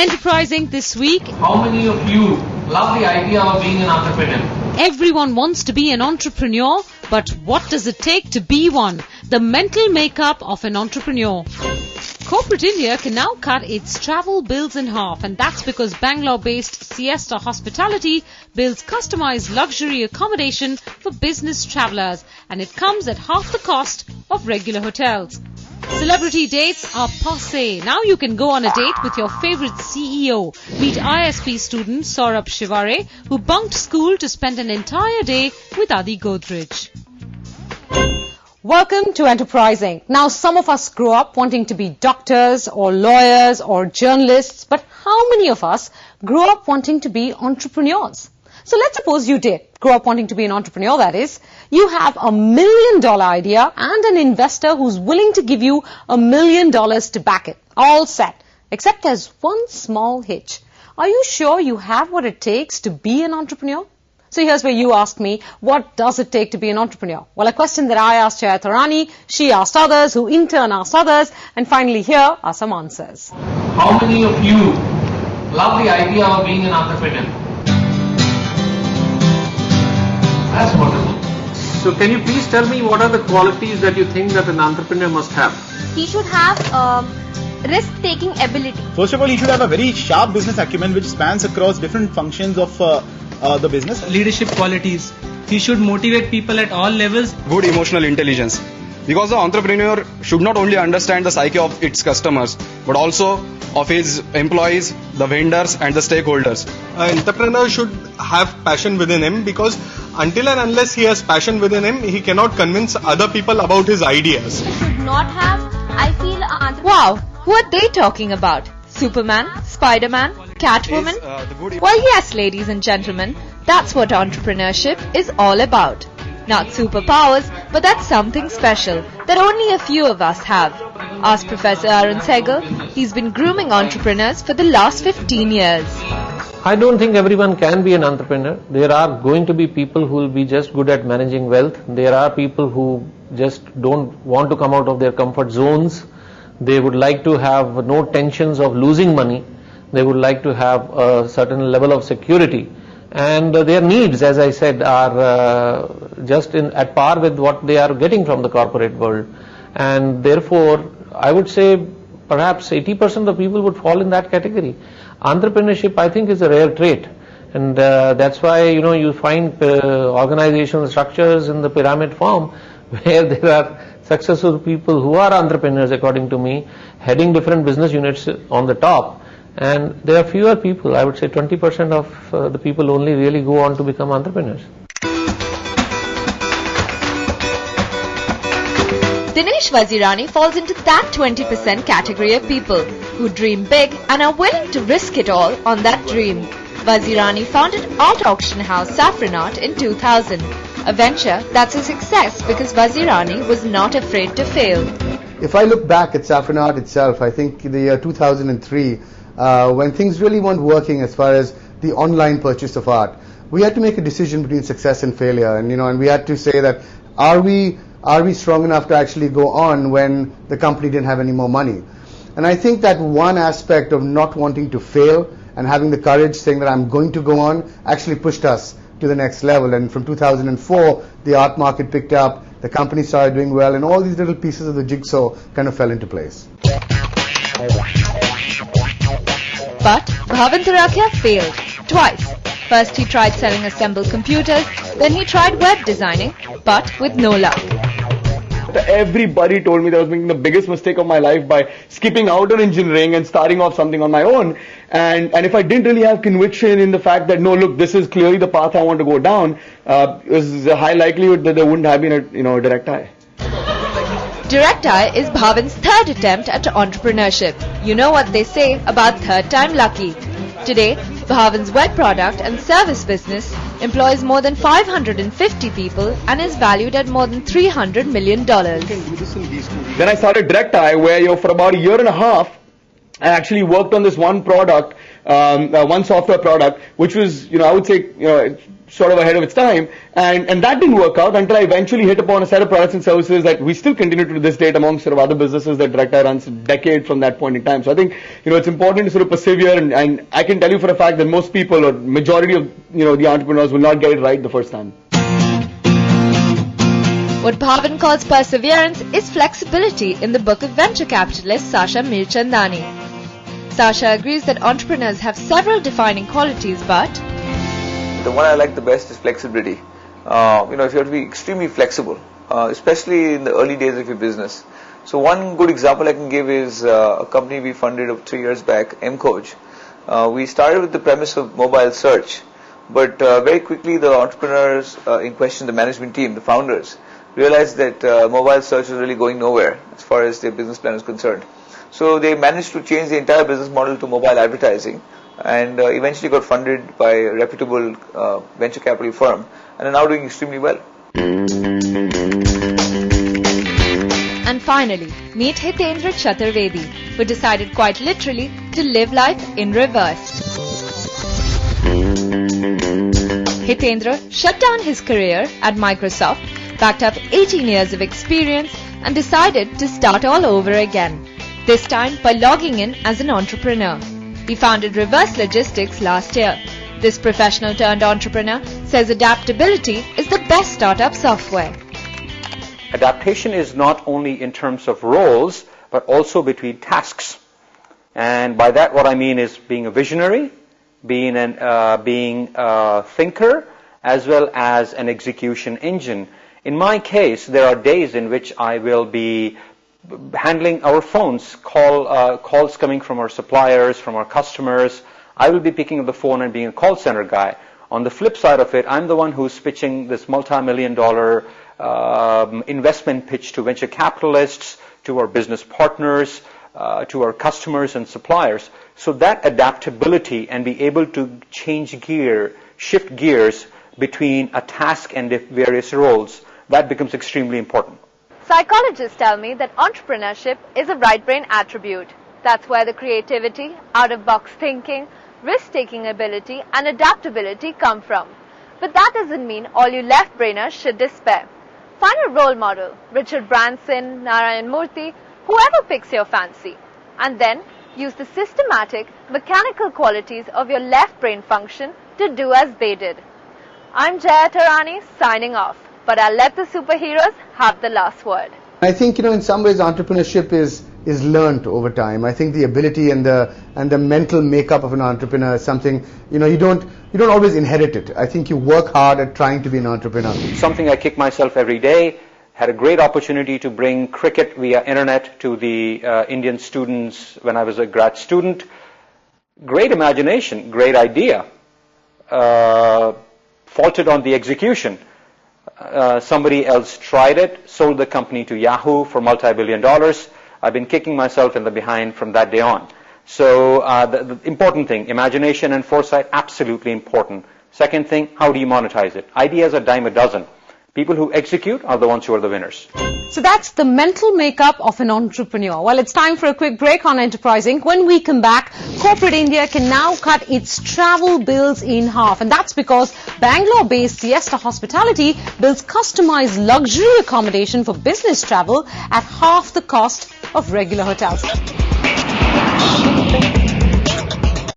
Enterprising this week. How many of you love the idea of being an entrepreneur? Everyone wants to be an entrepreneur, but what does it take to be one? The mental makeup of an entrepreneur. Corporate India can now cut its travel bills in half, and that's because Bangalore-based Siesta Hospitality builds customized luxury accommodation for business travellers, and it comes at half the cost of regular hotels. Celebrity dates are passé. Now you can go on a date with your favourite CEO. Meet ISP student Saurabh Shivare, who bunked school to spend an entire day with Adi Godrej. Welcome to Enterprising. Now, some of us grew up wanting to be doctors or lawyers or journalists, but how many of us grew up wanting to be entrepreneurs? So let's suppose you did grow up wanting to be an entrepreneur, that is. You have $1 million idea and an investor who's willing to give you $1 million to back it. All set. Except there's one small hitch. Are you sure you have what it takes to be an entrepreneur? So here's where you ask me, what does it take to be an entrepreneur? Well, a question that I asked Jayat Rani, she asked others, who in turn asked others, and finally here are some answers. How many of you love the idea of being an entrepreneur? That's wonderful. So can you please tell me what are the qualities that you think that an entrepreneur must have? He should have risk-taking ability. First of all, he should have a very sharp business acumen which spans across different functions of the business. Leadership qualities. He should motivate people at all levels. Good emotional intelligence. Because the entrepreneur should not only understand the psyche of its customers, but also of his employees, the vendors and the stakeholders. An entrepreneur should have passion within him, because until and unless he has passion within him, he cannot convince other people about his ideas. He should not have, I feel, an entrepreneur. Wow, who are they talking about? Superman? Spider-Man? Catwoman? Well, yes, ladies and gentlemen, that's what entrepreneurship is all about. Not superpowers, but that's something special that only a few of us have. Ask Professor Arun Sehgal. He's been grooming entrepreneurs for the last 15 years. I don't think everyone can be an entrepreneur. There are going to be people who will be just good at managing wealth. There are people who just don't want to come out of their comfort zones. They would like to have no tensions of losing money. They would like to have a certain level of security. And their needs, as I said, are just at par with what they are getting from the corporate world. And therefore, I would say perhaps 80% of people would fall in that category. Entrepreneurship, I think, is a rare trait. And that's why, you find organizational structures in the pyramid form where there are successful people who are entrepreneurs, according to me, heading different business units on the top. And there are fewer people, I would say 20% of the people only really go on to become entrepreneurs. Dinesh Vazirani falls into that 20% category of people who dream big and are willing to risk it all on that dream. Vazirani founded art auction house Saffronart in 2000, a venture that's a success because Vazirani was not afraid to fail. If I look back at Saffronart itself, I think in the year 2003, when things really weren't working as far as the online purchase of art, we had to make a decision between success and failure, and we had to say that are we strong enough to actually go on when the company didn't have any more money? And I think that one aspect of not wanting to fail and having the courage, saying that I'm going to go on, actually pushed us to the next level. And from 2004, the art market picked up, the company started doing well, and all these little pieces of the jigsaw kind of fell into place. But Bhavan Turakia failed twice. First he tried selling assembled computers, then he tried web designing, but with no luck. Everybody told me that I was making the biggest mistake of my life by skipping out on engineering and starting off something on my own. And if I didn't really have conviction in the fact that, no, look, this is clearly the path I want to go down, it was a high likelihood that there wouldn't have been a direct eye. Direct Eye is Bhavan's third attempt at entrepreneurship. You know what they say about third time lucky. Today, Bhavan's web product and service business employs more than 550 people and is valued at more than $300 million. Then I started Direct Eye, where for about a year and a half, I actually worked on this one product one software product, which was, I would say, sort of ahead of its time, and that didn't work out until I eventually hit upon a set of products and services that we still continue to this date among sort of other businesses that Direct Eye runs a decade from that point in time. So I think, it's important to sort of persevere, and I can tell you for a fact that most people, or majority of, the entrepreneurs will not get it right the first time. What Bhavan calls perseverance is flexibility in the book of venture capitalist Sasha Mirchandani. Sasha agrees that entrepreneurs have several defining qualities, but the one I like the best is flexibility. If you have to be extremely flexible, especially in the early days of your business. So one good example I can give is a company we funded 3 years back, M-Coach. We started with the premise of mobile search, but very quickly the entrepreneurs in question, the management team, the founders, realized that mobile search was really going nowhere as far as their business plan is concerned. So they managed to change the entire business model to mobile advertising, and eventually got funded by a reputable venture capital firm, and are now doing extremely well. And finally, meet Hitendra Chaturvedi, who decided quite literally to live life in reverse. Hitendra shut down his career at Microsoft, backed up 18 years of experience, and decided to start all over again, this time by logging in as an entrepreneur. He founded Reverse Logistics last year. This professional turned entrepreneur says Adaptability is the best startup software. Adaptation is not only in terms of roles, but also between tasks. And by that what I mean is being a visionary, being a thinker, as well as an execution engine. In my case, there are days in which I will be handling our phones, calls coming from our suppliers, from our customers. I will be picking up the phone and being a call center guy. On the flip side of it, I'm the one who's pitching this multi-million-dollar investment pitch to venture capitalists, to our business partners, to our customers and suppliers. So that adaptability and be able to shift gears between a task and various roles, that becomes extremely important. Psychologists tell me that entrepreneurship is a right brain attribute. That's where the creativity, out-of-box thinking, risk-taking ability and adaptability come from. But that doesn't mean all you left-brainers should despair. Find a role model, Richard Branson, Narayan Murthy, whoever picks your fancy, and then use the systematic, mechanical qualities of your left brain function to do as they did. I'm Jaya Tarani signing off. But I'll let the superheroes have the last word. I think, in some ways entrepreneurship is learned over time. I think the ability and the mental makeup of an entrepreneur is something, you don't always inherit it. I think you work hard at trying to be an entrepreneur. Something I kick myself every day. Had a great opportunity to bring cricket via internet to the Indian students when I was a grad student. Great imagination, great idea. Faulted on the execution. Somebody else tried it, sold the company to Yahoo for multi-billion dollars. I've been kicking myself in the behind from that day on. So the important thing, imagination and foresight, absolutely important. Second thing, how do you monetize it? Ideas are dime a dozen. People who execute are the ones who are the winners. So that's the mental makeup of an entrepreneur. Well, it's time for a quick break on enterprising. When we come back, corporate India can now cut its travel bills in half. And that's because Bangalore-based Siesta Hospitality builds customized luxury accommodation for business travel at half the cost of regular hotels.